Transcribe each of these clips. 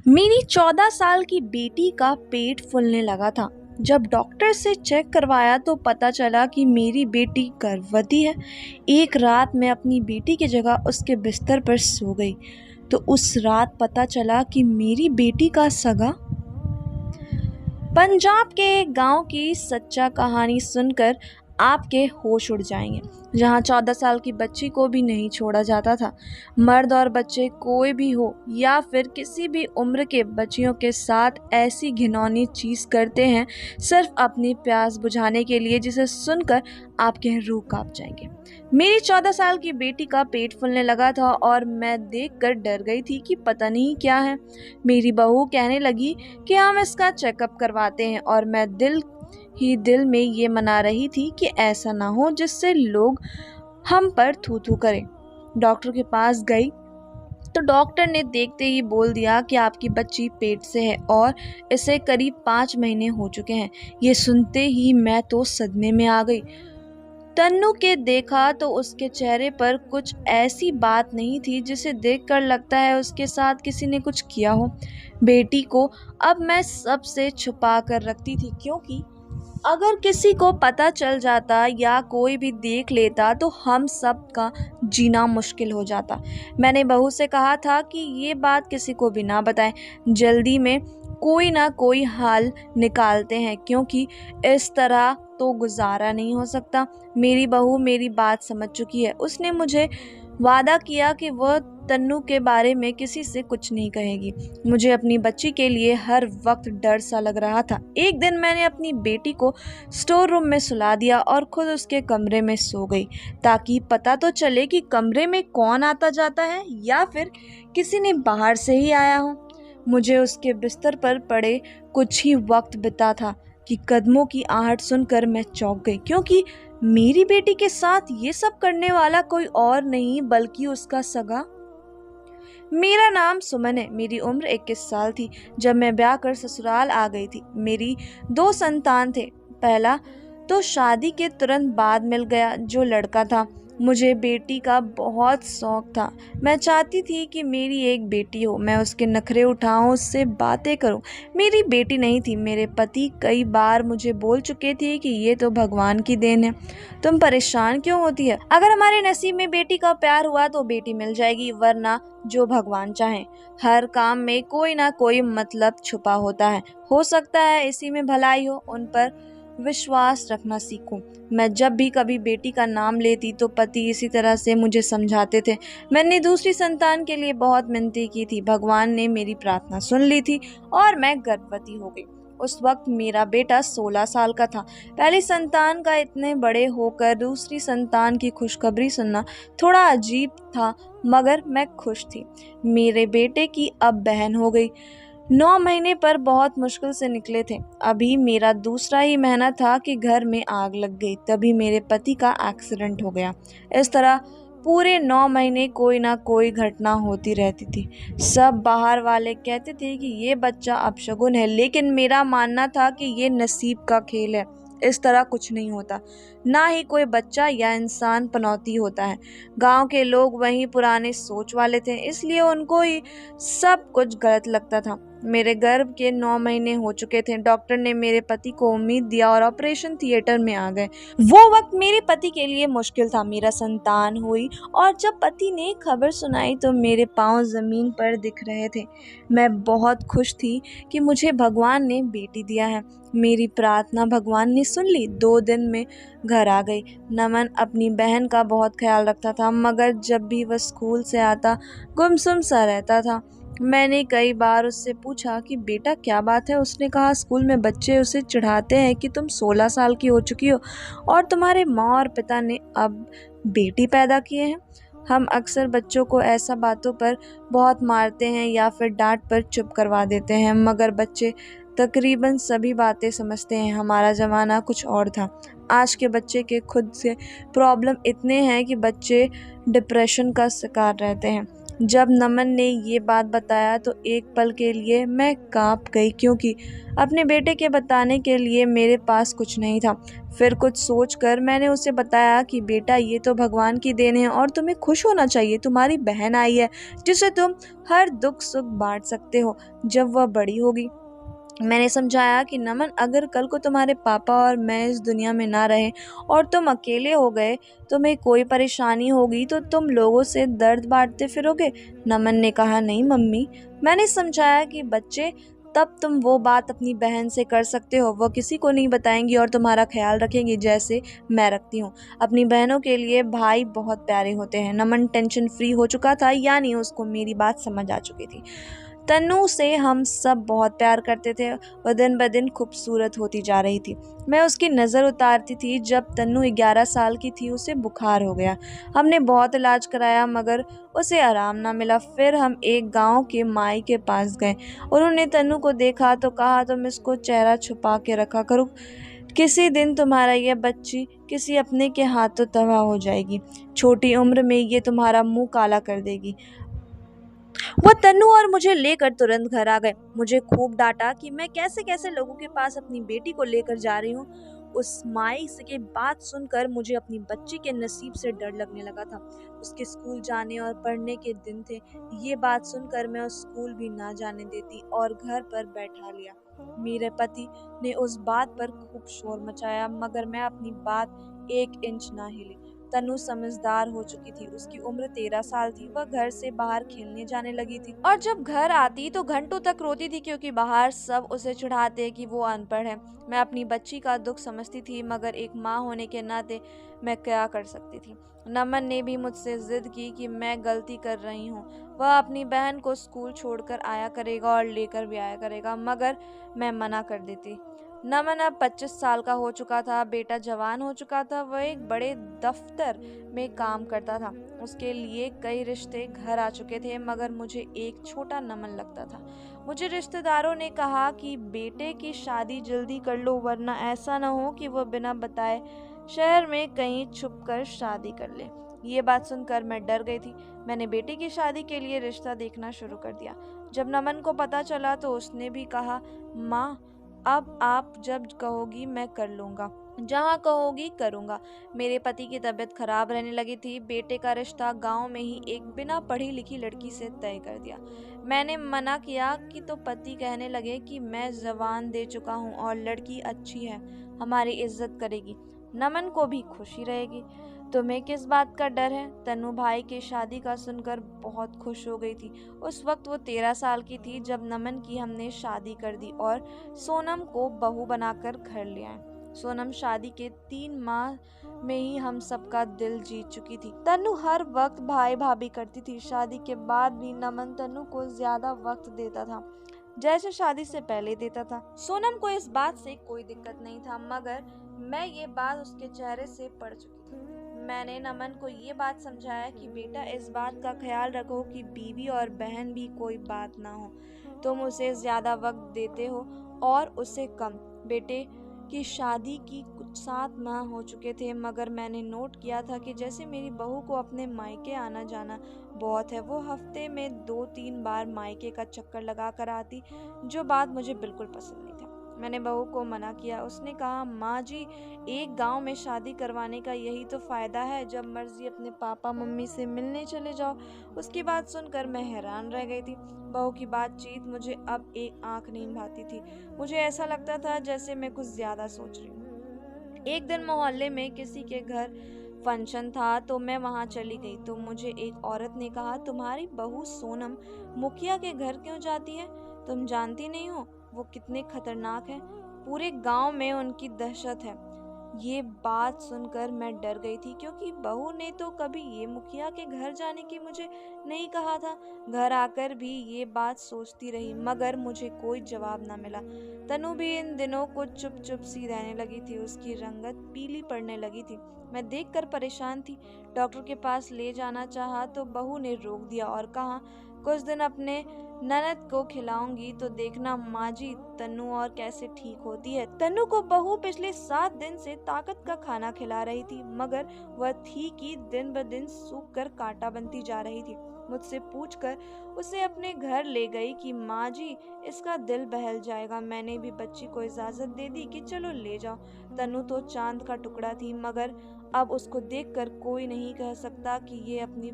मेरी 14 साल की बेटी का पेट फूलने लगा था। जब डॉक्टर से चेक करवाया तो पता चला कि मेरी बेटी गर्भवती है। एक रात मैं अपनी बेटी की जगह उसके बिस्तर पर सो गई तो उस रात पता चला कि मेरी बेटी का सगा पंजाब के एक गांव की सच्चा कहानी सुनकर आपके होश उड़ जाएंगे। जहां 14 साल की बच्ची को भी नहीं छोड़ा जाता था। मर्द और बच्चे कोई भी हो या फिर किसी भी उम्र के बच्चियों के साथ ऐसी घिनौनी चीज करते हैं सिर्फ अपनी प्यास बुझाने के लिए, जिसे सुनकर आपके रूह कांप जाएंगे। मेरी 14 साल की बेटी का पेट फूलने लगा था और मैं देखकर डर गई थी कि पता नहीं क्या है। मेरी बहू कहने लगी कि हम इसका चेकअप करवाते हैं और मैं दिल ही दिल में ये मना रही थी कि ऐसा ना हो जिससे लोग हम पर थू थू करें। डॉक्टर के पास गई तो डॉक्टर ने देखते ही बोल दिया कि आपकी बच्ची पेट से है और इसे करीब 5 महीने हो चुके हैं। ये सुनते ही मैं तो सदमे में आ गई। तन्नू के देखा तो उसके चेहरे पर कुछ ऐसी बात नहीं थी जिसे देखकर लगता है उसके साथ किसी ने कुछ किया हो। बेटी को अब मैं सबसे छुपा कर रखती थी, क्योंकि अगर किसी को पता चल जाता या कोई भी देख लेता तो हम सब का जीना मुश्किल हो जाता। मैंने बहू से कहा था कि ये बात किसी को भी ना बताएं, जल्दी में कोई ना कोई हाल निकालते हैं, क्योंकि इस तरह तो गुजारा नहीं हो सकता। मेरी बहू मेरी बात समझ चुकी है। उसने मुझे वादा किया कि वह तन्नू के बारे में किसी से कुछ नहीं कहेगी। मुझे अपनी बच्ची के लिए हर वक्त डर सा लग रहा था। एक दिन मैंने अपनी बेटी को स्टोर रूम में सुला दिया और खुद उसके कमरे में सो गई, ताकि पता तो चले कि कमरे में कौन आता जाता है या फिर किसी ने बाहर से ही आया हो। मुझे उसके बिस्तर पर पड़े कुछ ही वक्त बिता था कि कदमों की आहट सुनकर मैं चौंक गई, क्योंकि मेरी बेटी के साथ ये सब करने वाला कोई और नहीं बल्कि उसका सगा। मेरा नाम सुमन है। मेरी उम्र 21 साल थी जब मैं ब्याह कर ससुराल आ गई थी। मेरी 2 संतान थे। पहला तो शादी के तुरंत बाद मिल गया, जो लड़का था। मुझे बेटी का बहुत शौक था। मैं चाहती थी कि मेरी एक बेटी हो, मैं उसके नखरे उठाऊं, उससे बातें करूं। मेरी बेटी नहीं थी। मेरे पति कई बार मुझे बोल चुके थे कि ये तो भगवान की देन है, तुम परेशान क्यों होती है। अगर हमारे नसीब में बेटी का प्यार हुआ तो बेटी मिल जाएगी, वरना जो भगवान चाहे। हर काम में कोई ना कोई मतलब छुपा होता है। हो सकता है इसी में भलाई हो। उन पर विश्वास रखना सीखूं। मैं जब भी कभी बेटी का नाम लेती तो पति इसी तरह से मुझे समझाते थे। मैंने दूसरी संतान के लिए बहुत मिन्नतें की थी। भगवान ने मेरी प्रार्थना सुन ली थी और मैं गर्भवती हो गई। उस वक्त मेरा बेटा 16 साल का था। पहली संतान का इतने बड़े होकर दूसरी संतान की खुशखबरी सुनना थोड़ा अजीब था, मगर मैं खुश थी। मेरे बेटे की अब बहन हो गई। 9 महीने पर बहुत मुश्किल से निकले थे। अभी मेरा दूसरा ही महीना था कि घर में आग लग गई। तभी मेरे पति का एक्सीडेंट हो गया। इस तरह पूरे 9 महीने कोई ना कोई घटना होती रहती थी। सब बाहर वाले कहते थे कि ये बच्चा अपशगुन है, लेकिन मेरा मानना था कि ये नसीब का खेल है। इस तरह कुछ नहीं होता, ना ही कोई बच्चा या इंसान पनौती होता है। गांव के लोग वही पुराने सोच वाले थे, इसलिए उनको ही सब कुछ गलत लगता था। मेरे गर्भ के 9 महीने हो चुके थे। डॉक्टर ने मेरे पति को उम्मीद दिया और ऑपरेशन थिएटर में आ गए। वो वक्त मेरे पति के लिए मुश्किल था। मेरा संतान हुई और जब पति ने खबर सुनाई तो मेरे पांव जमीन पर दिख रहे थे। मैं बहुत खुश थी कि मुझे भगवान ने बेटी दिया है। मेरी प्रार्थना भगवान ने सुन ली। 2 दिन में घर आ गई। नमन अपनी बहन का बहुत ख्याल रखता था, मगर जब भी वह स्कूल से आता गुमसुम सा रहता था। मैंने कई बार उससे पूछा कि बेटा क्या बात है। उसने कहा स्कूल में बच्चे उसे चिढ़ाते हैं कि तुम 16 साल की हो चुकी हो और तुम्हारे माँ और पिता ने अब बेटी पैदा किए हैं। हम अक्सर बच्चों को ऐसा बातों पर बहुत मारते हैं या फिर डांट पर चुप करवा देते हैं, मगर बच्चे तकरीबन सभी बातें समझते हैं। हमारा ज़माना कुछ और था। आज के बच्चे के खुद से प्रॉब्लम इतने हैं कि बच्चे डिप्रेशन का शिकार रहते हैं। जब नमन ने ये बात बताया तो एक पल के लिए मैं कांप गई, क्योंकि अपने बेटे के बताने के लिए मेरे पास कुछ नहीं था। फिर कुछ सोचकर मैंने उसे बताया कि बेटा, ये तो भगवान की देन है और तुम्हें खुश होना चाहिए। तुम्हारी बहन आई है जिसे तुम हर दुख सुख बांट सकते हो जब वह बड़ी होगी। मैंने समझाया कि नमन, अगर कल को तुम्हारे पापा और मैं इस दुनिया में ना रहे और तुम अकेले हो गए, तुम्हें कोई परेशानी होगी तो तुम लोगों से दर्द बांटते फिरोगे। नमन ने कहा, नहीं मम्मी। मैंने समझाया कि बच्चे, तब तुम वो बात अपनी बहन से कर सकते हो। वो किसी को नहीं बताएंगी और तुम्हारा ख्याल रखेंगी जैसे मैं रखती हूँ। अपनी बहनों के लिए भाई बहुत प्यारे होते हैं। नमन टेंशन फ्री हो चुका था, यानी उसको मेरी बात समझ आ चुकी थी। तन्नू से हम सब बहुत प्यार करते थे। वह दिन ब दिन खूबसूरत होती जा रही थी। मैं उसकी नज़र उतारती थी। जब तन्नू 11 साल की थी उसे बुखार हो गया। हमने बहुत इलाज कराया मगर उसे आराम ना मिला। फिर हम एक गांव के माई के पास गए। उन्होंने तन्नू को देखा तो कहा, तुम इसको चेहरा छुपा के रखा करो, किसी दिन तुम्हारा यह बच्ची किसी अपने के हाथों तबाह हो जाएगी। छोटी उम्र में ये तुम्हारा मुंह काला कर देगी। वो तन्नू और मुझे लेकर तुरंत घर आ गए। मुझे खूब डांटा कि मैं कैसे कैसे लोगों के पास अपनी बेटी को लेकर जा रही हूँ। उस माई की बात सुनकर मुझे अपनी बच्ची के नसीब से डर लगने लगा था। उसके स्कूल जाने और पढ़ने के दिन थे। ये बात सुनकर मैं उस स्कूल भी ना जाने देती और घर पर बैठा लिया। मेरे पति ने उस बात पर खूब शोर मचाया मगर मैं अपनी बात एक इंच ना हिली। तनु समझदार हो चुकी थी। उसकी उम्र 13 साल थी। वह घर से बाहर खेलने जाने लगी थी और जब घर आती तो घंटों तक रोती थी, क्योंकि बाहर सब उसे चिढ़ाते कि वो अनपढ़ है। मैं अपनी बच्ची का दुख समझती थी मगर एक माँ होने के नाते मैं क्या कर सकती थी। नमन ने भी मुझसे जिद की कि मैं गलती कर रही हूँ। वह अपनी बहन को स्कूल छोड़कर आया करेगा और लेकर भी आया करेगा, मगर मैं मना कर देती। नमन अब 25 साल का हो चुका था। बेटा जवान हो चुका था। वह एक बड़े दफ्तर में काम करता था। उसके लिए कई रिश्ते घर आ चुके थे मगर मुझे एक छोटा नमन लगता था। मुझे रिश्तेदारों ने कहा कि बेटे की शादी जल्दी कर लो, वरना ऐसा न हो कि वह बिना बताए शहर में कहीं छुपकर शादी कर ले। ये बात सुनकर मैं डर गई थी। मैंने बेटे की शादी के लिए रिश्ता देखना शुरू कर दिया। जब नमन को पता चला तो उसने भी कहा, माँ, अब आप जब कहोगी मैं कर लूँगा, जहाँ कहोगी करूँगा। मेरे पति की तबीयत खराब रहने लगी थी। बेटे का रिश्ता गांव में ही एक बिना पढ़ी लिखी लड़की से तय कर दिया। मैंने मना किया कि तो पति कहने लगे कि मैं जबान दे चुका हूँ और लड़की अच्छी है, हमारी इज्जत करेगी, नमन को भी खुशी रहेगी। तुम्हें किस बात का डर है? तन्नू भाई की शादी का सुनकर बहुत खुश हो गई थी। उस वक्त वो 13 साल की थी जब नमन की हमने शादी कर दी और सोनम को बहू बनाकर घर ले आए। सोनम शादी के 3 माह में ही हम सबका दिल जीत चुकी थी। तन्नू हर वक्त भाई भाभी करती थी। शादी के बाद भी नमन तन्नू को ज्यादा वक्त देता था जैसे शादी से पहले देता था। सोनम को इस बात से कोई दिक्कत नहीं था मगर मैं ये बात उसके चेहरे से पढ़ चुकी थी। मैंने नमन को ये बात समझाया कि बेटा, इस बात का ख्याल रखो कि बीवी और बहन भी कोई बात ना हो। तुम उसे ज्यादा वक्त देते हो और उसे कम। बेटे की शादी की कुछ 7 माह हो चुके थे मगर मैंने नोट किया था कि जैसे मेरी बहू को अपने मायके आना जाना बहुत है। वो हफ्ते में 2-3 बार मायके का चक्कर लगा कर आती, जो बात मुझे बिल्कुल पसंद नहीं था। मैंने बहू को मना किया। उसने कहा, माँ जी, एक गांव में शादी करवाने का यही तो फायदा है, जब मर्जी अपने पापा मम्मी से मिलने चले जाओ। उसकी बात सुनकर मैं हैरान रह गई थी। बहू की बातचीत मुझे अब एक आंख नहीं भाती थी। मुझे ऐसा लगता था जैसे मैं कुछ ज्यादा सोच रही हूँ। एक दिन मोहल्ले में किसी के घर फंक्शन था तो मैं वहां चली गई तो मुझे एक औरत ने कहा, तुम्हारी बहू सोनम मुखिया के घर क्यों जाती है? तुम जानती नहीं हो वो कितने खतरनाक है? पूरे गांव में उनकी दहशत है। ये बात सुनकर मैं डर गई थी, क्योंकि बहू ने तो कभी ये मुखिया के घर जाने की मुझे नहीं कहा था। घर आकर भी ये बात सोचती रही मगर मुझे कोई जवाब ना मिला। तनु भी इन दिनों कुछ चुप चुप सी रहने लगी थी। उसकी रंगत पीली पड़ने लगी थी। मैं देखकर परेशान थी। डॉक्टर के पास ले जाना चाहा तो बहू ने रोक दिया और कहा, कुछ दिन अपने ननद को खिलाऊंगी तो देखना माँ जी तन्नू और कैसे ठीक होती है। तन्नू को बहू पिछले 7 दिन से ताकत का खाना खिला रही थी, मगर वह थी कि दिन ब दिन सूख कर कांटा बनती जा रही थी। मुझसे पूछकर उसे अपने घर ले गई कि माँ जी इसका दिल बहल जाएगा। मैंने भी बच्ची को इजाजत दे दी कि चलो ले जाओ। तन्नू तो चांद का टुकड़ा थी, मगर अब उसको देखकर कोई नहीं कह सकता कि ये अपनी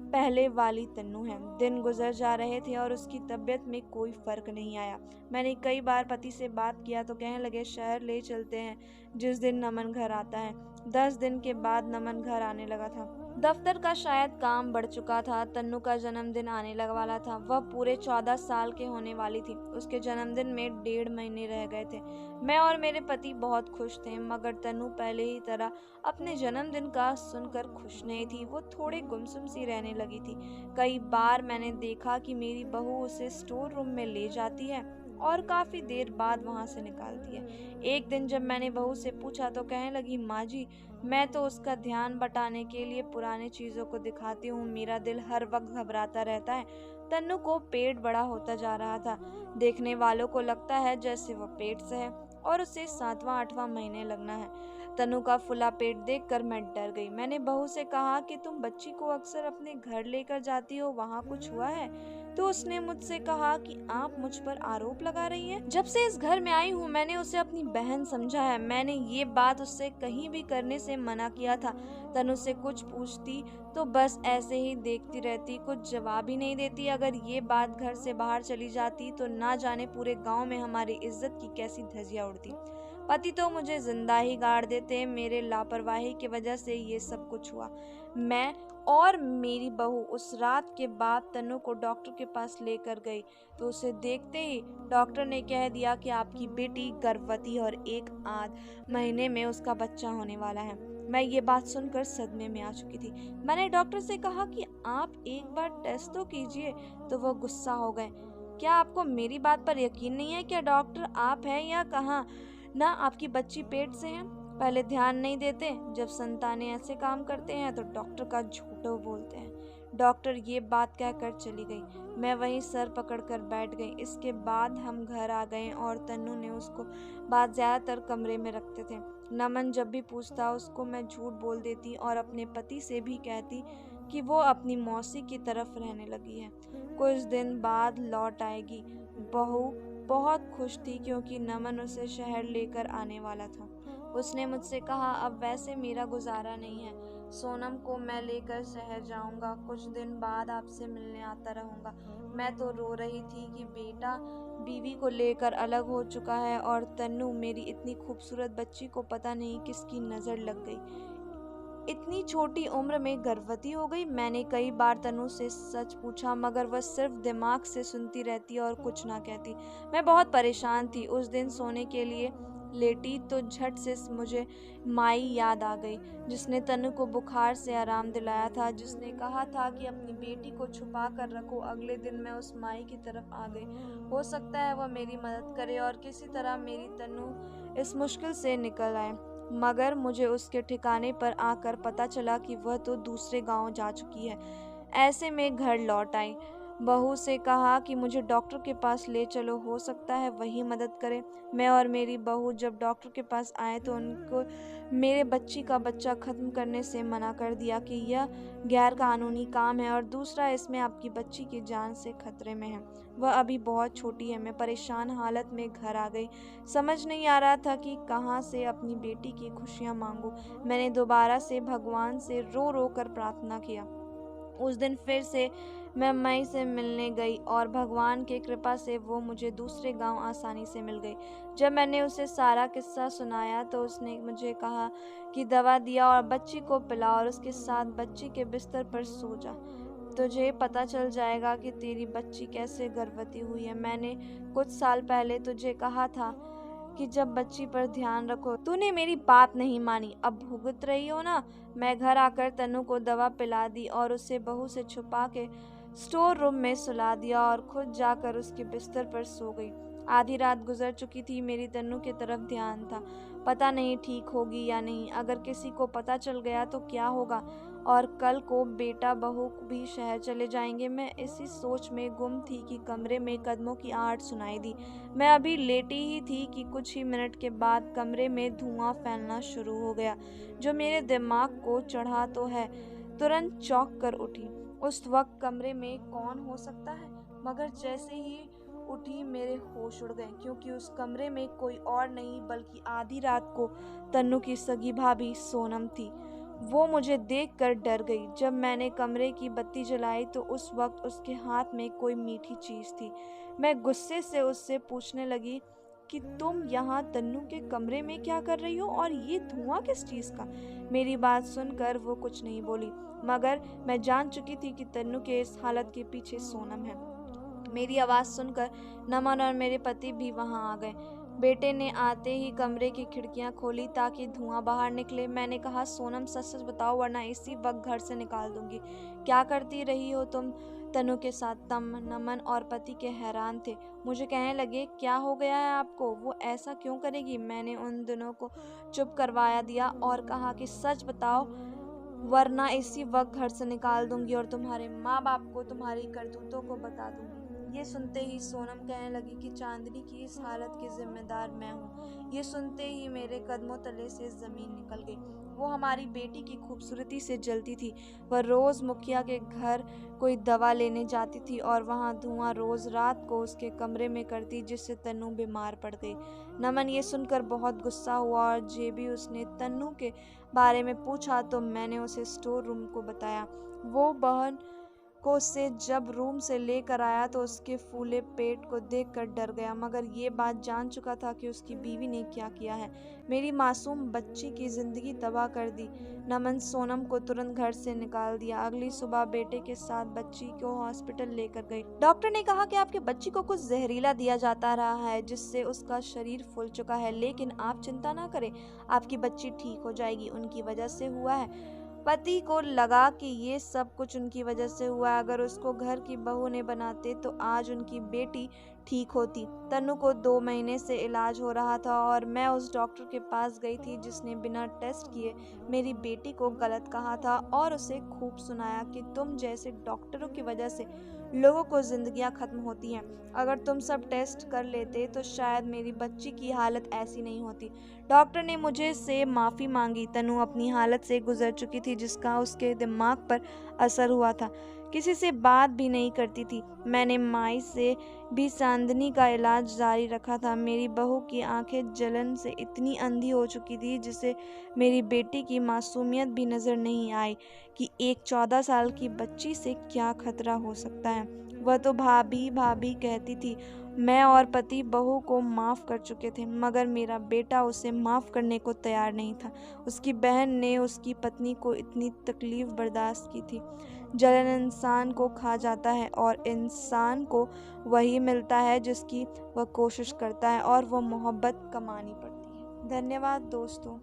पहले वाली तन्नू है। दिन गुजर जा रहे थे और उसकी तबीयत में कोई फर्क नहीं आया। मैंने कई बार पति से बात किया तो कहने लगे शहर ले चलते हैं जिस दिन नमन घर आता है। 10 दिन के बाद नमन घर आने लगा था। दफ्तर का शायद काम बढ़ चुका था। तन्नू का जन्मदिन आने लगा वाला था। वह पूरे 14 साल के होने वाली थी। उसके जन्मदिन में 1.5 महीने रह गए थे। मैं और मेरे पति बहुत खुश थे, मगर तन्नू पहले ही तरह अपने जन्मदिन का सुनकर खुश नहीं थी। वो थोड़े गुमसुम सी रहने लगी थी। कई बार मैंने देखा कि मेरी बहू उसे स्टोर रूम में ले जाती है और काफी देर बाद वहां से निकालती है। एक दिन जब मैंने बहू से पूछा तो कहने लगी माँ जी मैं तो उसका ध्यान बटाने के लिए पुरानी चीजों को दिखाती हूँ। मेरा दिल हर वक्त घबराता रहता है। तन्नू को पेट बड़ा होता जा रहा था। देखने वालों को लगता है जैसे वह पेट से है और उसे 7वां 8वां महीने लगना है। तन्नू का फुला पेट देखकर मैं डर गई। मैंने बहू से कहा कि तुम बच्ची को अक्सर अपने घर लेकर जाती हो, वहाँ कुछ हुआ है? तो उसने मुझसे कहा कि आप मुझ पर आरोप लगा रही हैं। जब से इस घर में आई हूँ मैंने उसे अपनी बहन समझा है। मैंने ये बात उससे कहीं भी करने से मना किया था। तन्नू से कुछ पूछती तो बस ऐसे ही देखती रहती, कुछ जवाब ही नहीं देती। अगर ये बात घर से बाहर चली जाती तो ना जाने पूरे गांव में हमारी इज्जत की कैसी धज्जियां उड़ती। पति तो मुझे जिंदा ही गाड़ देते। मेरे लापरवाही की वजह से ये सब कुछ हुआ। मैं और मेरी बहू उस रात के बाद तन्नू को डॉक्टर के पास लेकर गई तो उसे देखते ही डॉक्टर ने कह दिया कि आपकी बेटी गर्भवती और 1 आध महीने में उसका बच्चा होने वाला है। मैं ये बात सुनकर सदमे में आ चुकी थी। मैंने डॉक्टर से कहा कि आप एक बार टेस्ट तो कीजिए, तो वो गुस्सा हो गए। क्या आपको मेरी बात पर यकीन नहीं है? क्या डॉक्टर आप हैं या कहाँ ना आपकी बच्ची पेट से है? पहले ध्यान नहीं देते, जब संतानें ऐसे काम करते हैं तो डॉक्टर का झूठो बोलते हैं। डॉक्टर ये बात कहकर चली गई। मैं वहीं सर पकड़कर बैठ गई। इसके बाद हम घर आ गए और तन्नू ने उसको बात ज्यादातर कमरे में रखते थे। नमन जब भी पूछता उसको मैं झूठ बोल देती और अपने पति से भी कहती कि वो अपनी मौसी की तरफ रहने लगी है। कुछ दिन बाद लौट आएगी। बहू बहुत खुश थी क्योंकि नमन उसे शहर लेकर आने वाला था। उसने मुझसे कहा अब वैसे मेरा गुजारा नहीं है, सोनम को मैं लेकर शहर जाऊंगा, कुछ दिन बाद आपसे मिलने आता रहूंगा। मैं तो रो रही थी कि बेटा बीवी को लेकर अलग हो चुका है और तन्नू मेरी इतनी खूबसूरत बच्ची को पता नहीं किसकी नज़र लग गई। इतनी छोटी उम्र में गर्भवती हो गई। मैंने कई बार तनु से सच पूछा, मगर वह सिर्फ दिमाग से सुनती रहती और कुछ ना कहती। मैं बहुत परेशान थी। उस दिन सोने के लिए लेटी तो झट से मुझे माई याद आ गई, जिसने तनु को बुखार से आराम दिलाया था, जिसने कहा था कि अपनी बेटी को छुपा कर रखो। अगले दिन मैं उस माई की तरफ आ गई। हो सकता है वह मेरी मदद करे और किसी तरह मेरी तनु इस मुश्किल से निकल आए। मगर मुझे उसके ठिकाने पर आकर पता चला कि वह तो दूसरे गांव जा चुकी है। ऐसे में घर लौट आई। बहू से कहा कि मुझे डॉक्टर के पास ले चलो, हो सकता है वही मदद करे। मैं और मेरी बहू जब डॉक्टर के पास आए तो उनको मेरे बच्ची का बच्चा ख़त्म करने से मना कर दिया कि यह गैर कानूनी काम है और दूसरा इसमें आपकी बच्ची की जान से खतरे में है। वह अभी बहुत छोटी है। मैं परेशान हालत में घर आ गई। समझ नहीं आ रहा था कि कहाँ से अपनी बेटी की खुशियाँ मांगूं। मैंने दोबारा से भगवान से रो रो कर प्रार्थना किया। उस दिन फिर से मैं मई से मिलने गई और भगवान की कृपा से वो मुझे दूसरे गांव आसानी से मिल गई। जब मैंने उसे सारा किस्सा सुनाया तो उसने मुझे कहा कि दवा दिया और बच्ची को पिला और उसके साथ बच्ची के बिस्तर पर सो जा। तुझे पता चल जाएगा कि तेरी बच्ची कैसे गर्भवती हुई है। मैंने कुछ साल पहले तुझे कहा था कि जब बच्ची पर ध्यान रखो। तूने मेरी बात नहीं मानी, अब भुगत रही हो ना। मैं घर आकर तनु को दवा पिला दी और उसे बहू से छुपा के स्टोर रूम में सुला दिया और खुद जाकर उसके बिस्तर पर सो गई। आधी रात गुजर चुकी थी। मेरी तनु की तरफ ध्यान था। पता नहीं ठीक होगी या नहीं। अगर किसी को पता चल गया तो क्या होगा। और कल को बेटा बहू भी शहर चले जाएंगे। मैं इसी सोच में गुम थी कि कमरे में कदमों की आहट सुनाई दी। मैं अभी लेटी ही थी कि कुछ ही मिनट के बाद कमरे में धुआं फैलना शुरू हो गया, जो मेरे दिमाग को चढ़ा तो है। तुरंत चौंक कर उठी। उस वक्त कमरे में कौन हो सकता है, मगर जैसे ही उठी मेरे होश उड़ गए, क्योंकि उस कमरे में कोई और नहीं बल्कि आधी रात को तन्नू की सगी भाभी सोनम थी। वो मुझे देखकर डर गई। जब मैंने कमरे की बत्ती जलाई तो उस वक्त उसके हाथ में कोई मीठी चीज थी। मैं गुस्से से उससे पूछने लगी कि तुम यहाँ तन्नू के कमरे में क्या कर रही हो, और ये धुआं किस चीज का? मेरी बात सुनकर वो कुछ नहीं बोली, मगर मैं जान चुकी थी कि तन्नू के इस हालत के पीछे सोनम है। मेरी आवाज़ सुनकर नमन और मेरे पति भी वहां आ गए। बेटे ने आते ही कमरे की खिड़कियां खोली ताकि धुआं बाहर निकले। मैंने कहा, सोनम सच सच बताओ वरना इसी वक्त घर से निकाल दूंगी। क्या करती रही हो तुम तनु के साथ? नमन और पति के हैरान थे। मुझे कहने लगे, क्या हो गया है आपको? वो ऐसा क्यों करेगी? मैंने उन दोनों को चुप करवाया दिया और कहा कि सच बताओ वरना इसी वक्त घर से निकाल दूंगी और तुम्हारे माँ बाप को तुम्हारी करतूतों को बता दूंगी। ये सुनते ही सोनम कहने लगी कि चांदनी की इस हालत की जिम्मेदार मैं हूँ। ये सुनते ही मेरे कदमों तले से जमीन निकल गई। वो हमारी बेटी की खूबसूरती से जलती थी। वह रोज मुखिया के घर कोई दवा लेने जाती थी और वहाँ धुआं रोज रात को उसके कमरे में करती, जिससे तन्नू बीमार पड़ गई। नमन ये सुनकर बहुत गुस्सा हुआ और जे भी उसने तन्नू के बारे में पूछा तो मैंने उसे स्टोर रूम को बताया। वो बहन को उसे जब रूम से लेकर आया तो उसके फूले पेट को देखकर डर गया, मगर ये बात जान चुका था कि उसकी बीवी ने क्या किया है। मेरी मासूम बच्ची की जिंदगी तबाह कर दी। नमन सोनम को तुरंत घर से निकाल दिया। अगली सुबह बेटे के साथ बच्ची को हॉस्पिटल लेकर गई। डॉक्टर ने कहा कि आपके बच्ची को कुछ जहरीला दिया जाता रहा है, जिससे उसका शरीर फूल चुका है, लेकिन आप चिंता ना करें, आपकी बच्ची ठीक हो जाएगी। उनकी वजह से हुआ है। पति को लगा कि ये सब कुछ उनकी वजह से हुआ। अगर उसको घर की बहू ने बनाते तो आज उनकी बेटी ठीक होती। तन्नू को 2 महीने से इलाज हो रहा था और मैं उस डॉक्टर के पास गई थी जिसने बिना टेस्ट किए मेरी बेटी को गलत कहा था और उसे खूब सुनाया कि तुम जैसे डॉक्टरों की वजह से लोगों को जिंदगियां खत्म होती हैं। अगर तुम सब टेस्ट कर लेते तो शायद मेरी बच्ची की हालत ऐसी नहीं होती। डॉक्टर ने मुझे से माफ़ी मांगी। तनु अपनी हालत से गुजर चुकी थी जिसका उसके दिमाग पर असर हुआ था। किसी से बात भी नहीं करती थी। मैंने माई से भी चांदनी का इलाज जारी रखा था। मेरी बहू की आंखें जलन से इतनी अंधी हो चुकी थी जिसे मेरी बेटी की मासूमियत भी नज़र नहीं आई कि एक 14 साल की बच्ची से क्या खतरा हो सकता है। वह तो भाभी भाभी कहती थी। मैं और पति बहू को माफ़ कर चुके थे, मगर मेरा बेटा उसे माफ़ करने को तैयार नहीं था। उसकी बहन ने उसकी पत्नी को इतनी तकलीफ़ बर्दाश्त की थी। जलन इंसान को खा जाता है और इंसान को वही मिलता है जिसकी वह कोशिश करता है, और वह मोहब्बत कमानी पड़ती है। धन्यवाद दोस्तों।